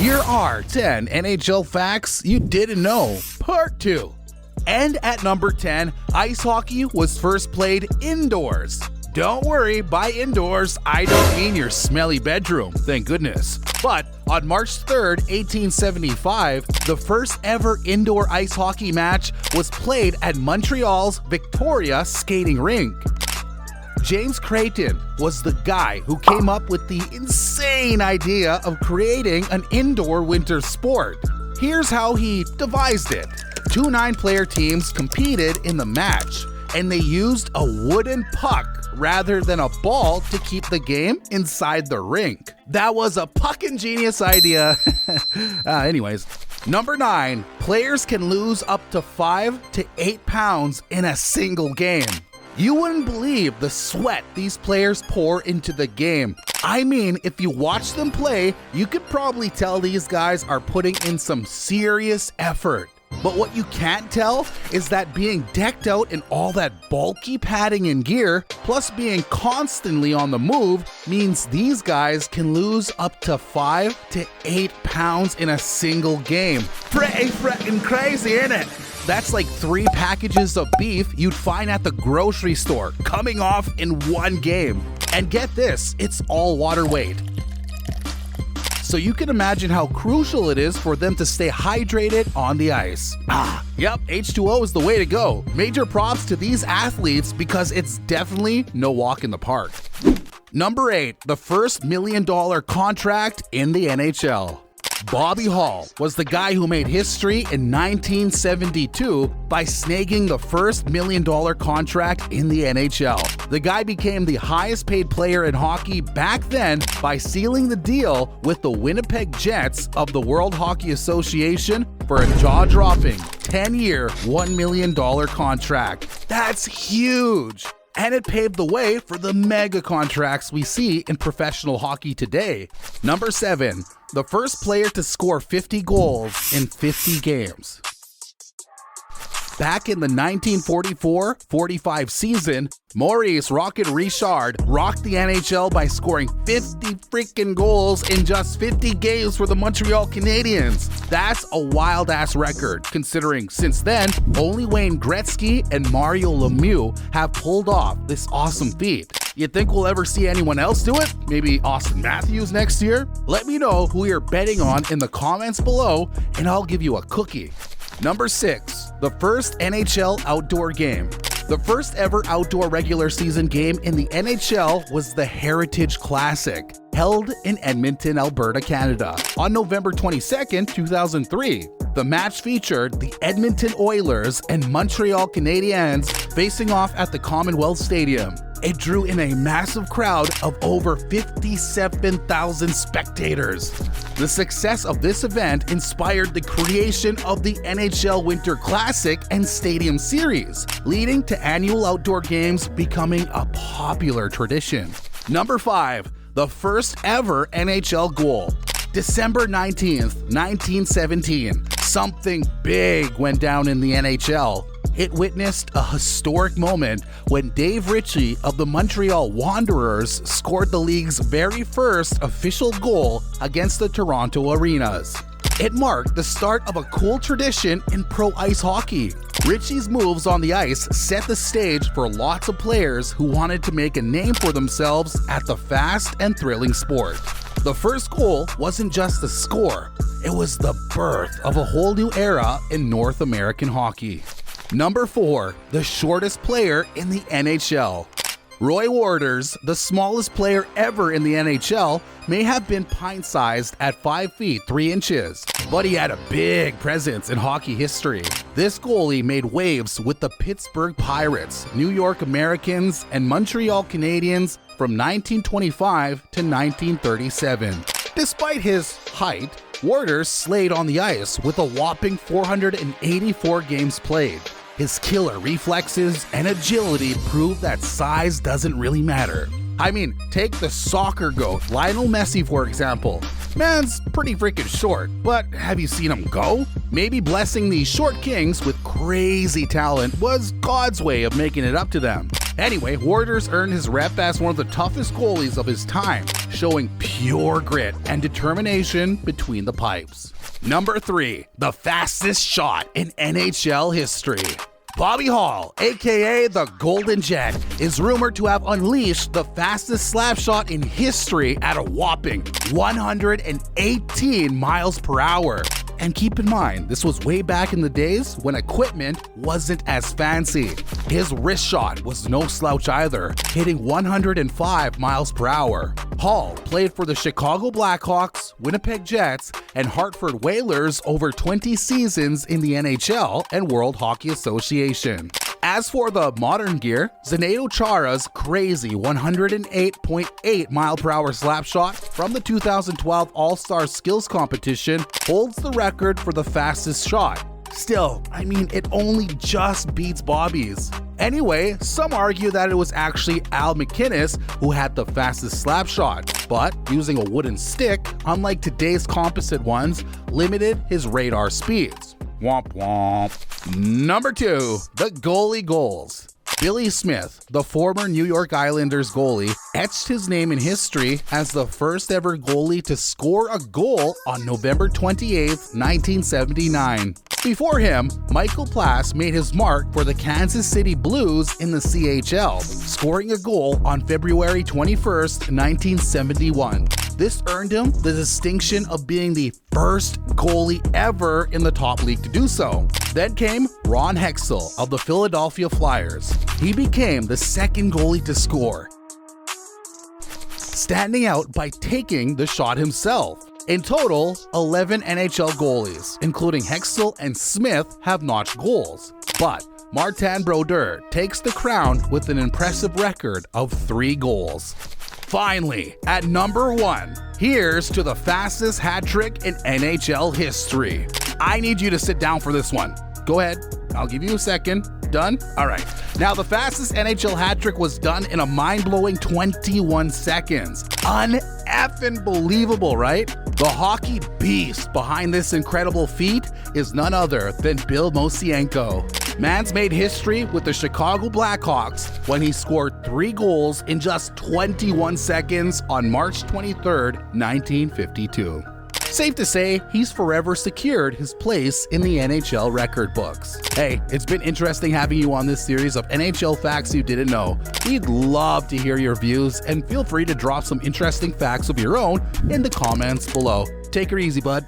Here are 10 NHL facts you didn't know, part 2. And at number 10, ice hockey was first played indoors. Don't worry, by indoors, I don't mean your smelly bedroom, thank goodness. But on March 3rd, 1875, the first ever indoor ice hockey match was played at Montreal's Victoria skating rink. James Creighton was the guy who came up with the insane idea of creating an indoor winter sport. Here's how he devised it. 2 9-player teams competed in the match, and they used a wooden puck rather than a ball to keep the game inside the rink. That was a puckin' genius idea. Anyways, number 9, players can lose up to 5 to 8 pounds in a single game. You wouldn't believe the sweat these players pour into the game. I mean, if you watch them play, you could probably tell these guys are putting in some serious effort. But what you can't tell is that being decked out in all that bulky padding and gear, plus being constantly on the move, means these guys can lose up to 5 to 8 pounds in a single game. Pretty freaking crazy, innit? That's like 3 packages of beef you'd find at the grocery store coming off in one game. And get this, it's all water weight. So you can imagine how crucial it is for them to stay hydrated on the ice. Yep, H2O is the way to go. Major props to these athletes because it's definitely no walk in the park. Number 8, the first $1 million contract in the NHL. Bobby Hall was the guy who made history in 1972 by snagging the first $1 million contract in the NHL. The guy became the highest paid player in hockey back then by sealing the deal with the Winnipeg Jets of the World Hockey Association for a jaw-dropping 10-year, $1 million contract. That's huge! And it paved the way for the mega contracts we see in professional hockey today. Number 7, the first player to score 50 goals in 50 games. Back in the 1944-45 season, Maurice Rocket Richard rocked the NHL by scoring 50 freaking goals in just 50 games for the Montreal Canadiens. That's a wild-ass record, considering since then, only Wayne Gretzky and Mario Lemieux have pulled off this awesome feat. You think we'll ever see anyone else do it? Maybe Austin Matthews next year? Let me know who you're betting on in the comments below, and I'll give you a cookie. Number 6, the first NHL outdoor game. The first ever outdoor regular season game in the NHL was the Heritage Classic, held in Edmonton, Alberta, Canada, on November 22nd, 2003. The match featured the Edmonton Oilers and Montreal Canadiens facing off at the Commonwealth Stadium. It drew in a massive crowd of over 57,000 spectators. The success of this event inspired the creation of the NHL Winter Classic and Stadium Series, leading to annual outdoor games becoming a popular tradition. Number 5, the first ever NHL goal. December 19th, 1917, something big went down in the NHL. It witnessed a historic moment when Dave Ritchie of the Montreal Wanderers scored the league's very first official goal against the Toronto Arenas. It marked the start of a cool tradition in pro ice hockey. Ritchie's moves on the ice set the stage for lots of players who wanted to make a name for themselves at the fast and thrilling sport. The first goal wasn't just a score, it was the birth of a whole new era in North American hockey. Number 4, the shortest player in the NHL. Roy Waters, the smallest player ever in the NHL, may have been pint-sized at 5 feet 3 inches, but he had a big presence in hockey history. This goalie made waves with the Pittsburgh Pirates, New York Americans, and Montreal Canadiens from 1925 to 1937. Despite his height, Waters slayed on the ice with a whopping 484 games played. His killer reflexes and agility prove that size doesn't really matter. I mean, take the soccer goat, Lionel Messi, for example. Man's pretty freaking short, but have you seen him go? Maybe blessing these short kings with crazy talent was God's way of making it up to them. Anyway, Warriors earned his rep as one of the toughest goalies of his time, showing pure grit and determination between the pipes. Number 3, the fastest shot in NHL history. Bobby Hall, aka the Golden Jet, is rumored to have unleashed the fastest slap shot in history at a whopping 118 miles per hour. And keep in mind, this was way back in the days when equipment wasn't as fancy. His wrist shot was no slouch either, hitting 105 miles per hour. Hall played for the Chicago Blackhawks, Winnipeg Jets, and Hartford Whalers over 20 seasons in the NHL and World Hockey Association. As for the modern gear, Zdeno Chara's crazy 108.8 mile per hour slap shot from the 2012 All-Star Skills Competition holds the record for the fastest shot. Still, I mean, it only just beats Bobby's. Anyway, some argue that it was actually Al MacInnis who had the fastest slap shot, but using a wooden stick, unlike today's composite ones, limited his radar speeds. Womp womp. Number 2, the goalie goals. Billy Smith, the former New York Islanders goalie, etched his name in history as the first ever goalie to score a goal on November 28, 1979. Before him, Michael Plass made his mark for the Kansas City Blues in the CHL, scoring a goal on February 21, 1971. This earned him the distinction of being the first goalie ever in the top league to do so. Then came Ron Hextall of the Philadelphia Flyers. He became the second goalie to score, standing out by taking the shot himself. In total, 11 NHL goalies, including Hextall and Smith, have notched goals. But Martin Brodeur takes the crown with an impressive record of 3 goals. Finally, at number 1, here's to the fastest hat trick in NHL history. I need you to sit down for this one. Go ahead, I'll give you a second. Done? All right. Now, the fastest NHL hat trick was done in a mind-blowing 21 seconds. Un-effing believable, right? The hockey beast behind this incredible feat is none other than Bill Mosienko. Man's made history with the Chicago Blackhawks when he scored 3 goals in just 21 seconds on March 23rd, 1952. Safe to say, he's forever secured his place in the NHL record books. Hey, it's been interesting having you on this series of NHL facts you didn't know. We'd love to hear your views, and feel free to drop some interesting facts of your own in the comments below. Take her easy, bud.